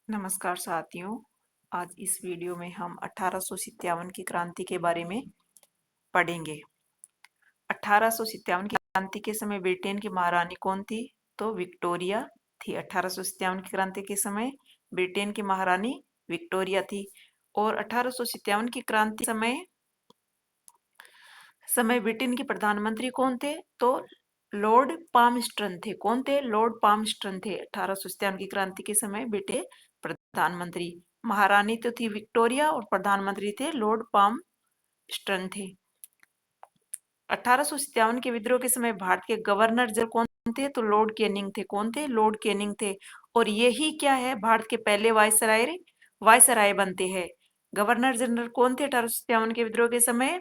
नमस्कार साथियों। आज इस वीडियो में हम 1857 की क्रांति के बारे में पढ़ेंगे। 1857 की क्रांति के समय ब्रिटेन की महारानी कौन थी? तो विक्टोरिया थी। 1857 की क्रांति के समय ब्रिटेन की महारानी विक्टोरिया थी। और 1857 की क्रांति समय ब्रिटेन के प्रधानमंत्री कौन थे? तो लॉर्ड पामस्टन थे। कौन थे? लॉर्ड पामस्टन थे 1857 की क्रांति के समय ब्रिटेन प्रधानमंत्री। महारानी तो थी विक्टोरिया और प्रधानमंत्री थे लॉर्ड पामस्टन थे। 1857 के विद्रोह के समय भारत के गवर्नर जनरल कौन थे? तो लॉर्ड कैनिंग थे। कौन थे? लॉर्ड कैनिंग थे। और यही क्या है, भारत के पहले वायसराय बनते हैं। गवर्नर जनरल कौन थे 1857 के विद्रोह के समय?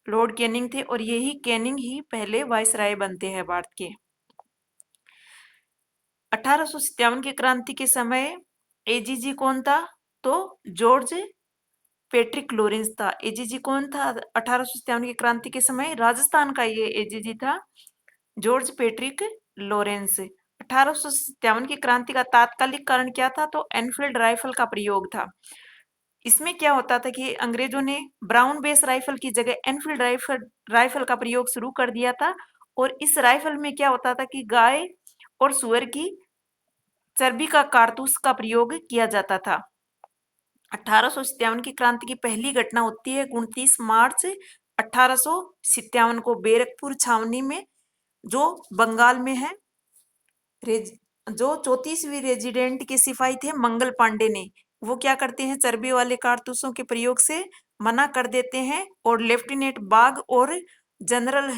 लॉर्ड कैनिंग थे। और यही कैनिंग ही पहले वायसराय बनते हैं भारत के। 1857 की क्रांति के समय एजीजी कौन था? तो जॉर्ज पैट्रिक लॉरेंस था। एजीजी कौन था 1857 की क्रांति के समय? राजस्थान का ये एजीजी था, जॉर्ज पैट्रिक लॉरेंस। 1857 की क्रांति का तात्कालिक कारण क्या था? तो एनफील्ड राइफल का प्रयोग था। इसमें क्या होता था कि अंग्रेजों ने ब्राउन बेस राइफल की जगह एनफील्ड राइफल का प्रयोग शुरू कर दिया था। और इस राइफल में क्या होता था कि गाय और सुअर की चर्बी का कारतूस का प्रयोग किया जाता था। 1857 की क्रांति की पहली घटना होती है 29 मार्च 1857 को बैरकपुर छावनी में, जो बंगाल में है। जो 34वीं रेजिडेंट के सिपाही थे मंगल पांडे ने, वो क्या करते हैं, चर्बी वाले कारतूसों के प्रयोग से मना कर देते हैं और लेफ्टिनेंट बाग और जनरल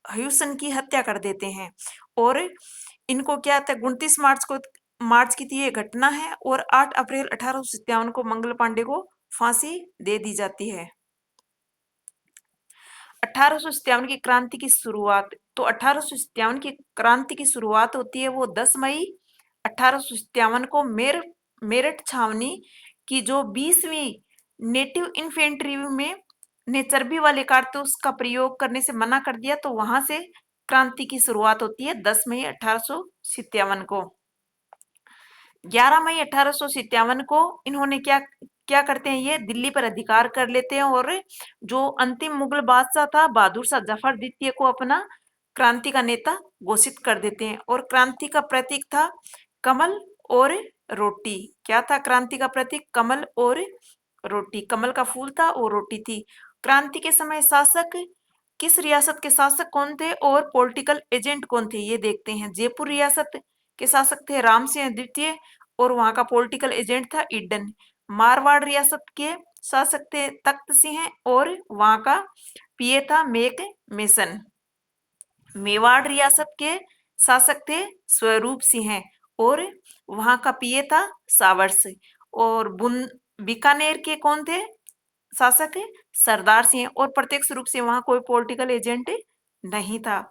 ह्यूसन की हत्या कर देते हैं। और इनको क्या था, 29 मार्च की थी ये घटना है। और 8 अप्रैल 1857 को मंगल पांडे को फांसी दे दी जाती है। 1857 की क्रांति की शुरुआत, तो 1857 की क्रांति की शुरुआत होती है वो 10 मई 1857 को मेरठ छावनी की जो 20वीं नेटिव इन्फेंट्री में ने चर्बी वाले कारतूस का प्रयोग करने से मना कर दिया, तो वहां से क्रांति की शुरुआत होती है 10 मई 1857 को। 11 मई 1857 को इन्होंने क्या क्या करते हैं, ये दिल्ली पर अधिकार कर लेते हैं और जो अंतिम मुगल बादशाह था बहादुर शाह जफर द्वितीय को अपना क्रांति का नेता घोषित कर देते हैं। और क्रांति का प्रतीक था कमल और रोटी। क्या था क्रांति का प्रतीक? कमल और रोटी। कमल का फूल था और रोटी थी। क्रांति के समय शासक, किस रियासत के शासक कौन थे और पॉलिटिकल एजेंट कौन थे, ये देखते हैं। जयपुर रियासत के शासक थे राम सिंह द्वितीय और वहां का पॉलिटिकल एजेंट था ईडन। मारवाड़ रियासत के शासक थे तख्त सिंह और वहां का पीए था मेक मेसन। मेवाड़ रियासत के शासक थे स्वरूप सिंह और वहां का पीए था सावर्स। और बीकानेर के कौन थे शासक? सरदार सिंह। और प्रत्यक्ष रूप से वहां कोई पॉलिटिकल एजेंट नहीं था।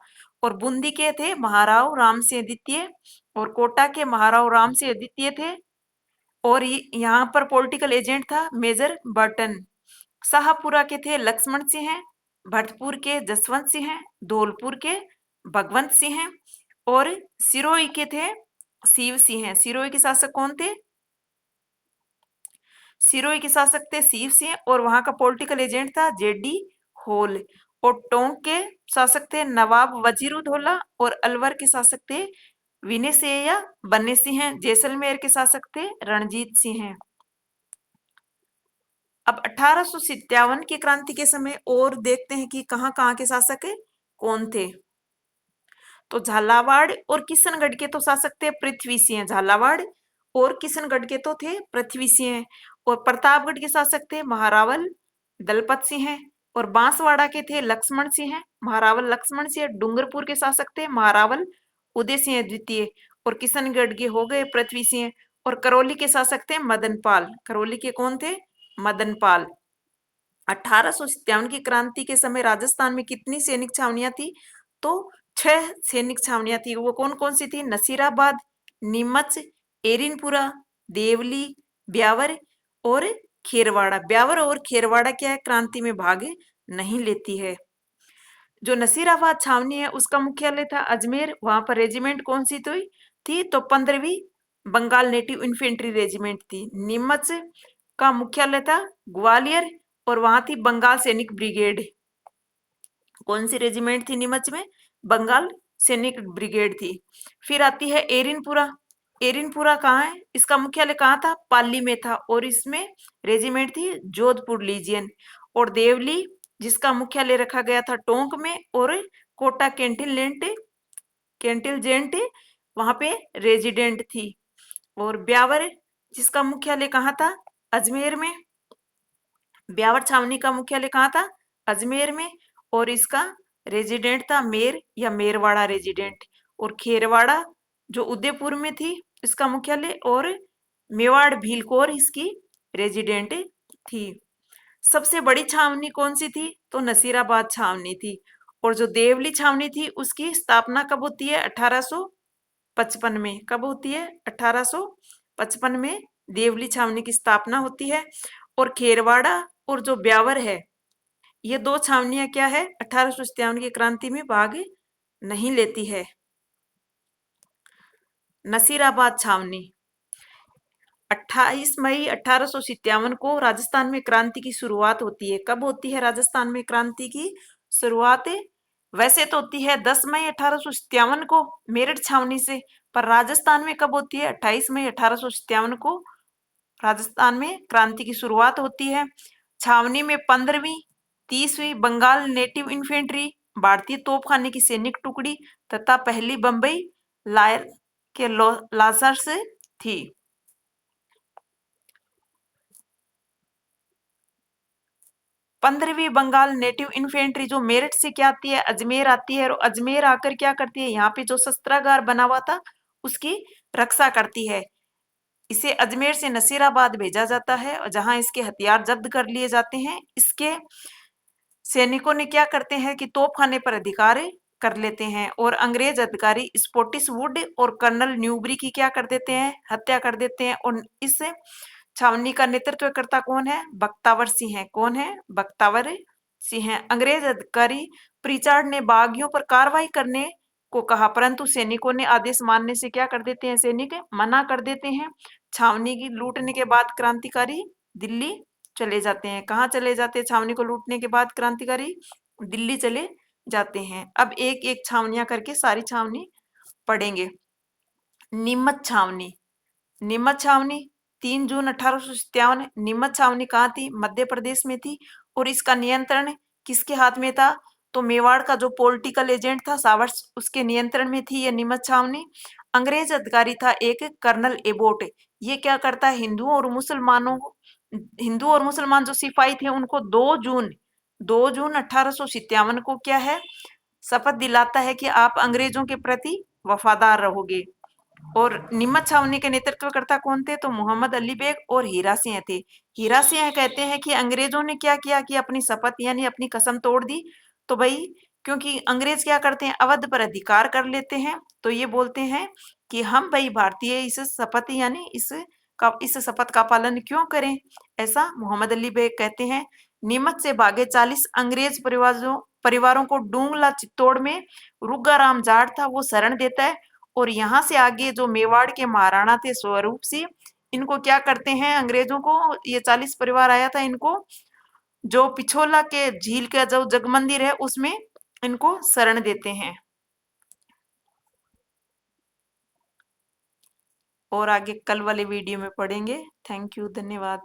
और बूंदी के थे महाराव राम सिंह द्वितीय और कोटा के महाराव राम सिंह द्वितीय थे। और यहाँ पर पॉलिटिकल एजेंट था मेजर बर्टन। शाहपुरा के थे लक्ष्मण सिंह, भरतपुर के जसवंत सिंह, धौलपुर के भगवंत सिंह और सिरोही के थे शिव सिंह। सिरोही के शासक कौन थे? सिरोही के शासक थे शिव सिंह और वहां का पॉलिटिकल एजेंट था जेडी होल। और टोंक के शासक थे नवाब वजीरुद्दौला और अलवर के शासक थे विनय सिंह या बन्ने सिंह। जैसलमेर के शासक थे रणजीत सिंह। अब 1857 की क्रांति के समय और देखते हैं कि कहाँ कहाँ के शासक कौन थे। तो झालावाड़ और किशनगढ़ के तो शासक थे पृथ्वी सिंह। झालावाड़ और किशनगढ़ के तो थे पृथ्वी सिंह। और प्रतापगढ़ के शासक थे महारावल दलपत सिंह। और बांसवाड़ा के थे लक्ष्मण सिंह, महारावल लक्ष्मण सिंह। डूंगरपुर के शासक थे महारावल उदय सिंह द्वितीय। और किशनगढ़ के हो गए पृथ्वी सिंह। और करौली के शासक थे मदनपाल। करौली के कौन थे? मदनपाल। 1857 की क्रांति के समय राजस्थान में कितनी सैनिक छावनियां थी? तो 6 सैनिक छावनियां थी। वो कौन कौन सी थी? नसीराबाद, नीमच, एरिनपुरा, देवली, ब्यावर और खेरवाड़ा। ब्यावर और खेरवाड़ा क्या है, क्रांति में भाग नहीं लेती है। जो नसीराबाद छावनी है उसका मुख्यालय था अजमेर। वहां पर रेजिमेंट कौन सी थी? तो 15वीं बंगाल नेटिव इन्फेंट्री रेजिमेंट थी। नीमच का मुख्यालय था ग्वालियर और वहां थी बंगाल सैनिक ब्रिगेड। कौन सी रेजिमेंट थी नीमच में? बंगाल सैनिक ब्रिगेड थी। फिर आती है एरिनपुरा। एरिनपुरा कहाँ है? इसका मुख्यालय कहाँ था? पाली में था और इसमें रेजिमेंट थी जोधपुर लीजियन। और देवली जिसका मुख्यालय रखा गया था टोंक में, और कोटा कैंटिलजेंट वहां पे रेजिडेंट थी। और ब्यावर जिसका मुख्यालय कहाँ था? अजमेर में। ब्यावर छावनी का मुख्यालय कहाँ था? अजमेर में। और इसका रेजिडेंट था मेर या मेरवाड़ा रेजिडेंट। और खेरवाड़ा जो उदयपुर में थी इसका मुख्यालय, और मेवाड़ भीलकोर इसकी रेजिडेंट थी। सबसे बड़ी छावनी कौन सी थी? तो नसीराबाद छावनी थी। और जो देवली छावनी थी उसकी स्थापना कब होती है? 1855 में। कब होती है? 1855 में देवली छावनी की स्थापना होती है। और खेरवाड़ा और जो ब्यावर है, ये दो छावनियां क्या है? 1857 की क्रांति में भाग नहीं लेती है। नसीराबाद छावनी 28 मई 1857 को राजस्थान में क्रांति की शुरुआत होती है। कब होती है राजस्थान में क्रांति की शुरुआत? वैसे तो होती है 10 मई 1857 को मेरठ छावनी से, पर राजस्थान में कब होती है? 28 मई 1857 को राजस्थान में क्रांति की शुरुआत होती है। छावनी में 15वीं 30वीं बंगाल नेटिव इन्फेंट्री, भारतीय तोपखाने की सैनिक टुकड़ी तथा पहली बंबई लायर के लासर से थी। 15वीं बंगाल नेटिव इन्फेंट्री जो मेरठ से क्या आती है? अजमेर आती है। और अजमेर आकर क्या करती है? यहाँ पे जो शस्त्रागार बना हुआ था उसकी रक्षा करती है। इसे अजमेर से नसीराबाद भेजा जाता है और जहां इसके हथियार जब्त कर लिए जाते हैं। इसके सैनिकों ने क्या करते हैं कि तोपखाने पर अधिकार कर लेते हैं, और अंग्रेज अधिकारी स्पॉटिस वुड और कर्नल न्यूबरी की क्या कर देते हैं? हत्या कर देते हैं। और इस छावनी का नेतृत्व करता कौन है? बख्तावर सिंह है। कौन है? बख्तावर सिंह है। अंग्रेज अधिकारी प्रिचार्ड ने बागियों पर कार्रवाई करने को कहा, परंतु सैनिकों ने आदेश मानने से क्या कर देते हैं? सैनिक मना कर देते हैं। छावनी की लूटने के बाद क्रांतिकारी दिल्ली चले जाते हैं। कहाँ चले जाते हैं? छावनी को लूटने के बाद क्रांतिकारी दिल्ली चले जाते हैं। अब एक एक छावनियां करके सारी छावनी पढ़ेंगे। नीमच छावनी। नीमच छावनी 3 जून 1857। नीमच छावनी कहाँ थी? मध्य प्रदेश में थी। और इसका नियंत्रण किसके हाथ में था? तो मेवाड़ का जो पॉलिटिकल एजेंट था सावर्स, उसके नियंत्रण में थी यह नीमच छावनी। अंग्रेज अधिकारी था एक कर्नल एबोट। ये क्या करता है? हिंदू और मुसलमान जो सिपाही थे उनको 2 जून 1857 को क्या है? शपथ दिलाता है कि आप अंग्रेजों के प्रति वफादार रहोगे। और नीमच छावनी के नेतृत्वकर्ता कौन थे? तो मोहम्मद अली बेग और हीरा सिंह थे। हीरा सिंह कहते हैं कि अंग्रेजों ने क्या किया कि अपनी शपथ यानी अपनी कसम तोड़ दी। तो भाई क्योंकि अंग्रेज क्या करते हैं? अवध पर अधिकार कर लेते हैं, तो ये बोलते हैं कि हम भाई भारतीय इस शपथ यानी इस शपथ का पालन क्यों करें? ऐसा मोहम्मद अली बेग कहते हैं। नीमच से भागे 40 अंग्रेज परिवारों को डूंगला चित्तौड़ में रुग्गा राम जाट था वो शरण देता है। और यहाँ से आगे जो मेवाड़ के महाराणा थे स्वरूप सिंह, इनको क्या करते हैं? अंग्रेजों को ये 40 परिवार आया था, इनको जो पिछोला के झील का जो जग मंदिर है उसमें इनको शरण देते हैं। और आगे कल वाले वीडियो में पढ़ेंगे। थैंक यू, धन्यवाद।